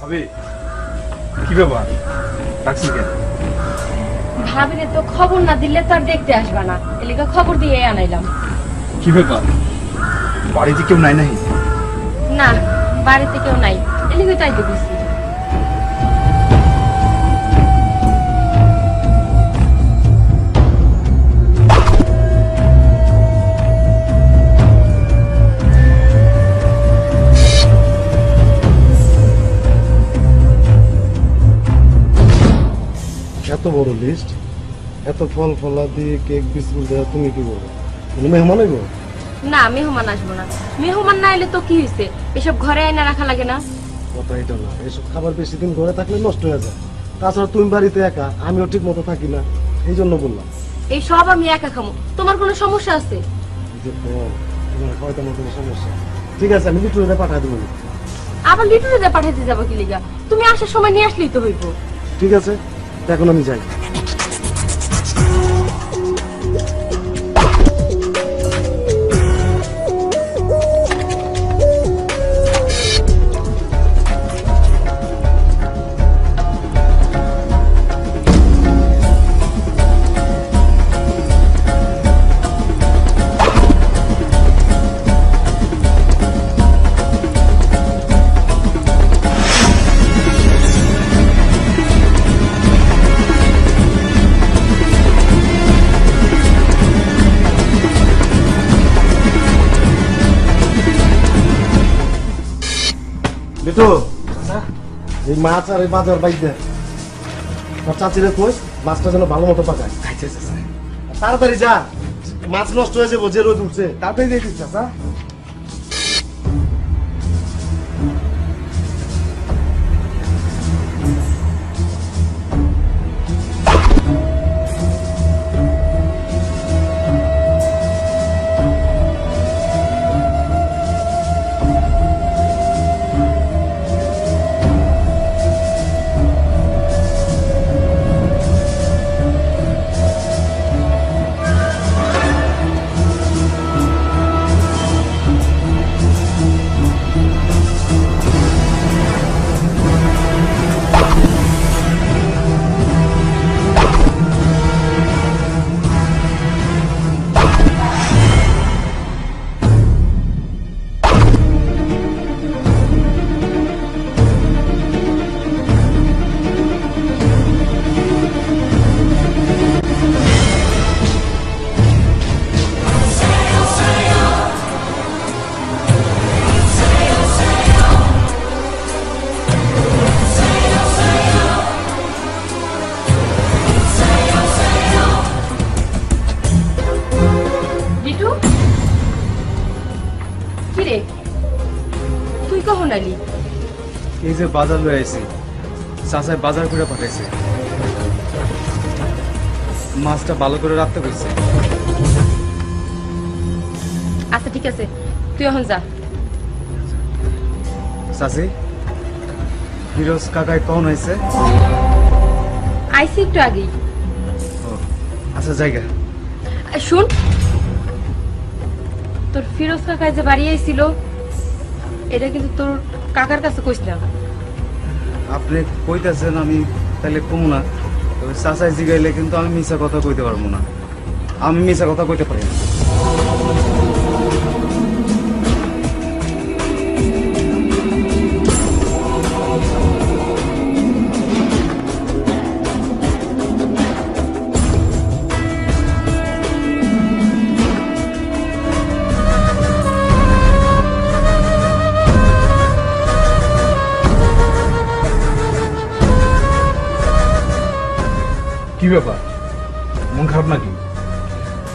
ভাবি কি ব্যাপার ডাকছি কেন? ভাবিরে তো খবর না দিলে তো আর দেখতে আসবা না, এলিকা খবর দিয়ে আনাইলাম। কি ব্যাপার বাড়িতে কেউ নাই নাকি? না, বাড়িতে কেউ নাই, এলিকা তাই তো বুঝছি। এত বড় লিস্ট, এত ফল ফলা দিয়ে কেক বিস্কুট দেওয়া, তুমি কি করবো? তুমি মেহমান হইব? না, মেহমান আসবো না। মেহমান না এলে তো কি হয়েছে, এসব ঘরে আইনা রাখা লাগে না? কথা এটা না, এসব খাবার বেশি দিন ঘরে থাকলে নষ্ট হয়ে যায়। তাছাড়া তুমি বাড়িতে একা, আমিও ঠিক মতো থাকি না, এই জন্য বললাম। এই সব আমি একা খামো, তোমার কোনো সমস্যা আছে? এই যে তোমার হয়তো আমার কোনো সমস্যা। ঠিক আছে, আমি লিটুরে পাঠাই দেবো। আবার লিটুরে দিয়ে পাঠাইতে যাবো কি লিগা? তুমি আসার সময় নিয়ে আসলেই তো হইব। ঠিক আছে, এখন আমি যাই। লিটু, এই মাছ আর এই বাজার বাইতে তোর চাচিরে কই মাছটা যেন ভালো মতো পাকায়। তাড়াতাড়ি যা, মাছ নষ্ট হয়ে যাবো যে রোদ উঠছে। তাড়াতাড়ি দিয়ে দিচ্ছ। লিটু, কি রে তুই কখন আলি? এই যে বাজার লয়ে আইছি, চাচাই বাজার করে পাঠাইছে, মাছটা ভালো করে রাখতে কইছে। আচ্ছা ঠিক আছে, তুই এখন যা। চাচি ফিরোজ কাকাই কখন হয়েছে? আইসি একটু আগেই। আচ্ছা জায়গা শুন, তোর ফিরোজ কাকায় যে বাড়ি আইছিল, এটা কিন্তু তোর কাকার কাছে কইস না। আপনি কইতেছেন, আমি তাহলে কমু না। তবে চাচাই জিগাইলে কিন্তু আমি মিছা কথা কইতে পারবো না, আমি মিছা কথা কইতে পারি না। কি ব্যাপার, মন খারাপ নাকি?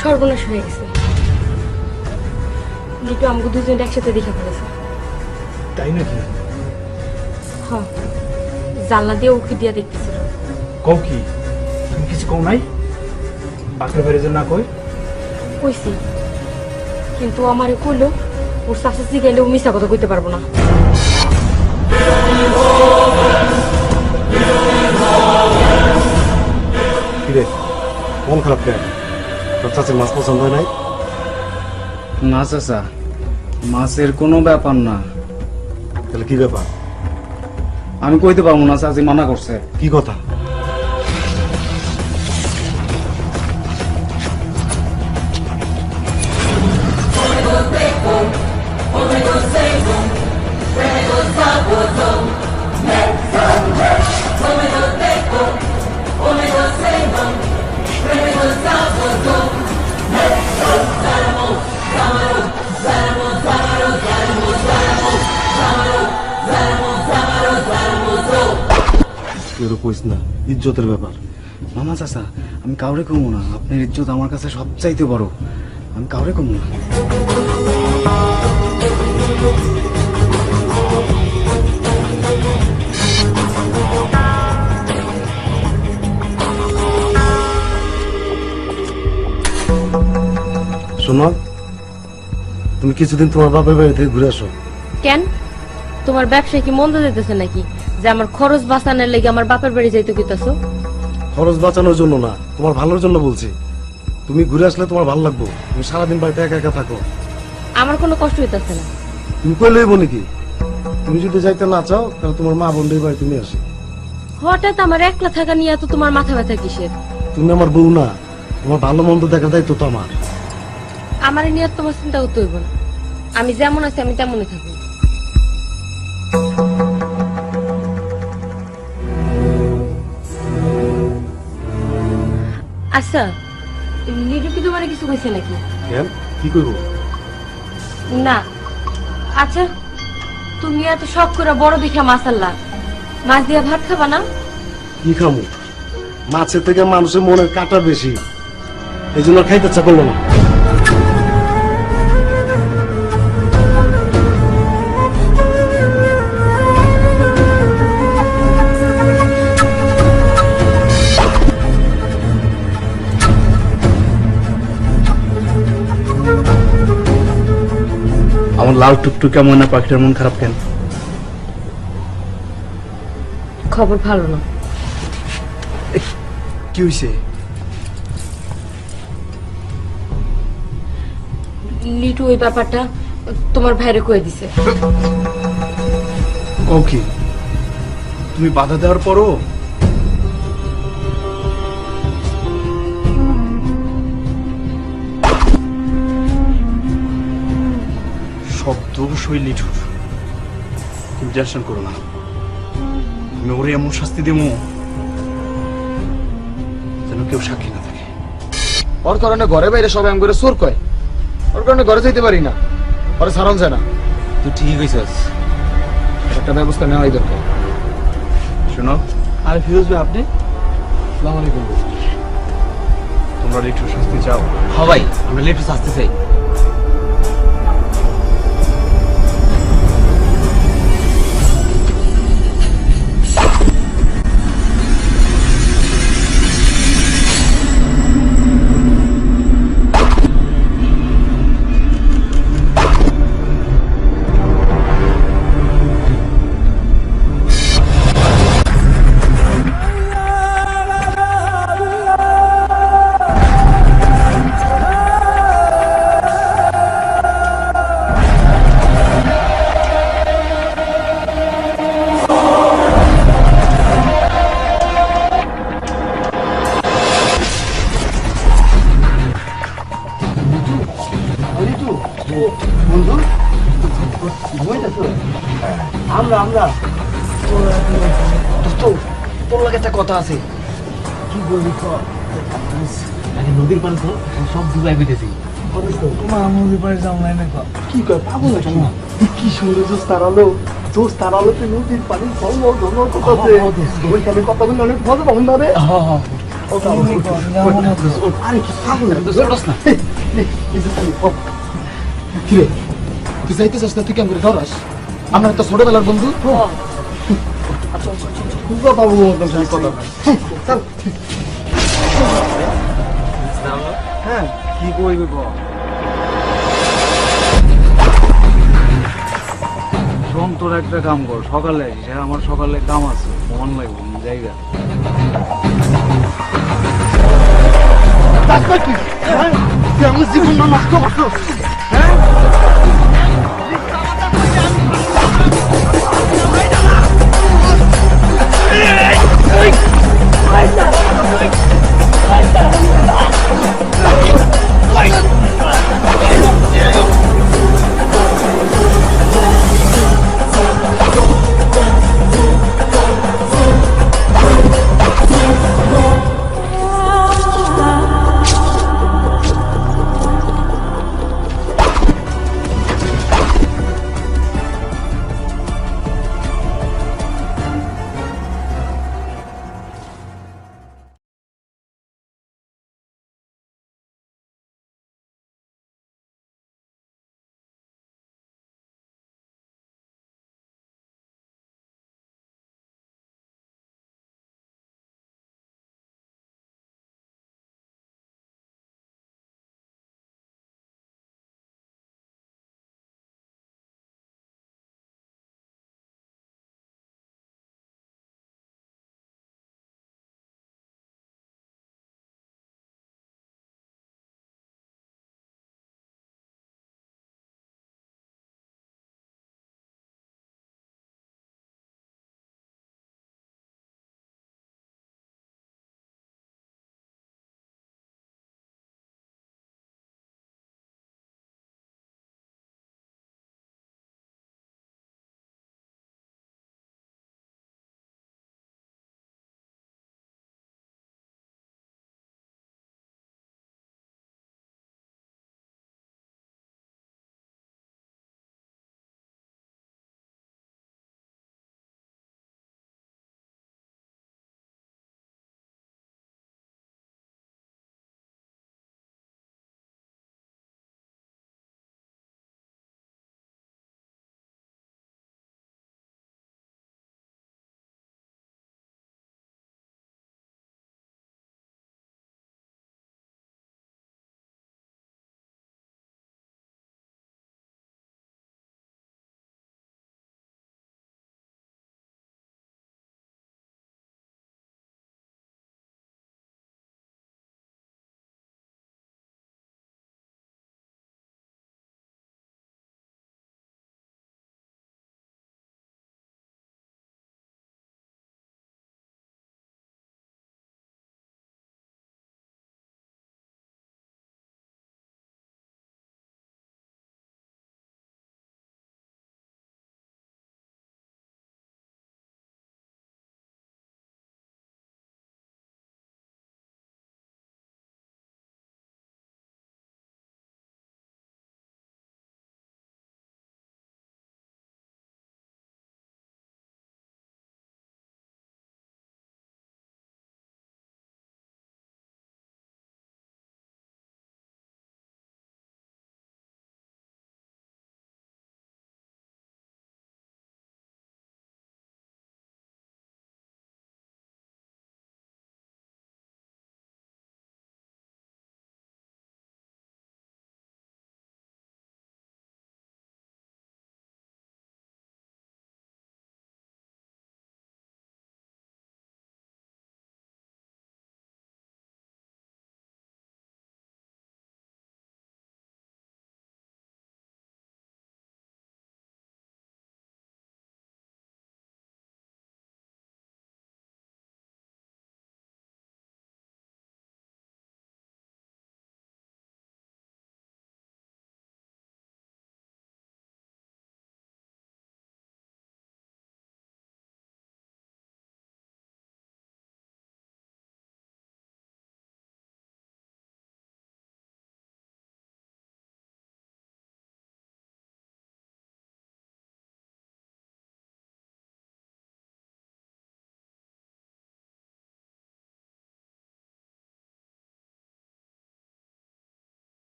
সর্বনাশ হয়ে গেছে। লিটু আমাকে দুজন একসাথে দেখে ফেলেছে। তাই নাকি? হ্যাঁ, জানলা দিয়ে উকি দিয়া দেখতেছিল। কও কি, তুমি কিছু কও নাই? বাপের বাড়ি যে না কই? কইছি, কিন্তু আমারে কইলো ওর শাশুড়ি গেলে ও মিশা কথা কইতে পারবো না। কিরে, মন খারাপ কেন? তোর চাচির মাছ পছন্দ হয় নাই? না চাচা, মাছের কোনো ব্যাপার না। তাহলে কি ব্যাপার? আমি কইতে পারবো না, চাচি মানা করছে। কি কথা? কেউ কইস না, ইজ্জতের ব্যাপার। মামা চাচা, আমি কাউরে কমু না, আপনার ইজ্জত আমার কাছে সবচাইতে বড়, আমি কাউরে কমু না। শোনো, তুমি কিছুদিন তোমার বাপের বাড়ি থেকে ঘুরে আসো। কেন, তোমার ব্যবসায় কি মন্দ যেতেছে নাকি যে আমার খরচ বাঁচানোর লেগে আমার বাপের বাড়ি যাইতে কইতাছো? খরচ বাঁচানোর জন্য না, তোমার ভালোর জন্য বলছি। তুমি ঘুরে আসলে তোমার ভালো লাগবে। তুমি সারাদিন বাড়িতে একা একা থাকো। আমার কোনো কষ্ট হইতাছে না। তুমি কই লইব নাকি? তুমি যদি যাইতে না চাও তাহলে তোমার মা বোনদের বাড়ি তুমি আসি। হঠাৎ আমার একলা থাকা নিয়ে তো তোমার মাথা ব্যথা কিসের? তুমি আমার বউ না, তোমার ভালো মন্দ দেখার দায়িত্ব তো আমার। আমার নিয়ে আর তোমার চিন্তা করতে হইব না, আমি যেমন আছি আমি তেমনই থাকবো। আচ্ছা, লিডু কি তোমার কিছু কইছে নাকি? কেন, কি করবো? না। আচ্ছা, তুমি এত শখ করে বড় দেখা মাছ আনলা, মাছ দিয়ে ভাত খাবা না? কি খামু? মাছের থেকে মানুষের মনের কাটা বেশি, এই জন্য খাইতে ইচ্ছা করলো না। আমার লাল টুকটুকে ময়না পাখিটার মন খারাপ কেন? খবর ভালো না। কি হয়েছে? লিটু ওই ব্যাপারটা তোমার ভাইরে কয়ে দিছে। ওকে, তুমি বাধা দেওয়ার পরও? সব দোষ ওই লিটুর। তুমি টেনশন করো না, আমি ওরে এমন শাস্তি দেবো যেন কেউ সাক্ষী না থাকে। ওর কারণে ঘরে বাইরে সবাই আমি করে চোর কয়, ওর কারণে ঘরে যেতে পারি না, ওরে সারণ যায় না। তুই ঠিক হয়েছিস, একটা ব্যবস্থা নেওয়াই দরকার। শোনো, আরে ফিরোজ ভাই, আপনি? আসসালামু আলাইকুম। তোমরা লিটুর শাস্তি চাও? হ্যাঁ ভাই, আমরা লিটু শাস্তি চাই। তোর লাগে একটা কথা আছে। কি বলবি? নদীর পানি তো সব ডুবাই পেতেছি। তোমার নদীর পাড়ে যাও নাই না? কি কয়, পাগল নাকি? কি সুন্দর জোস তারালো, জোস তারালো তো নদীর পানি ঝলমল ঝলমল করতেছে। ওইখানে কথা বলে অনেক মজা পাবেন না রে? আরে কি পাগল না? কিরে, তুই যাইতে চাস না? তুই কেমন করে ধরাস? আমরা তো ছোটবেলার বন্ধু। কথা বলবো, কথা হ্যাঁ, কি করবি বল? শোন, তোর একটা কাম কর, সকালে আসিস। হ্যাঁ, আমার সকালে কাম আছে, মন লাগবে জায়গা। কি? আমার জীবন নষ্ট করছো।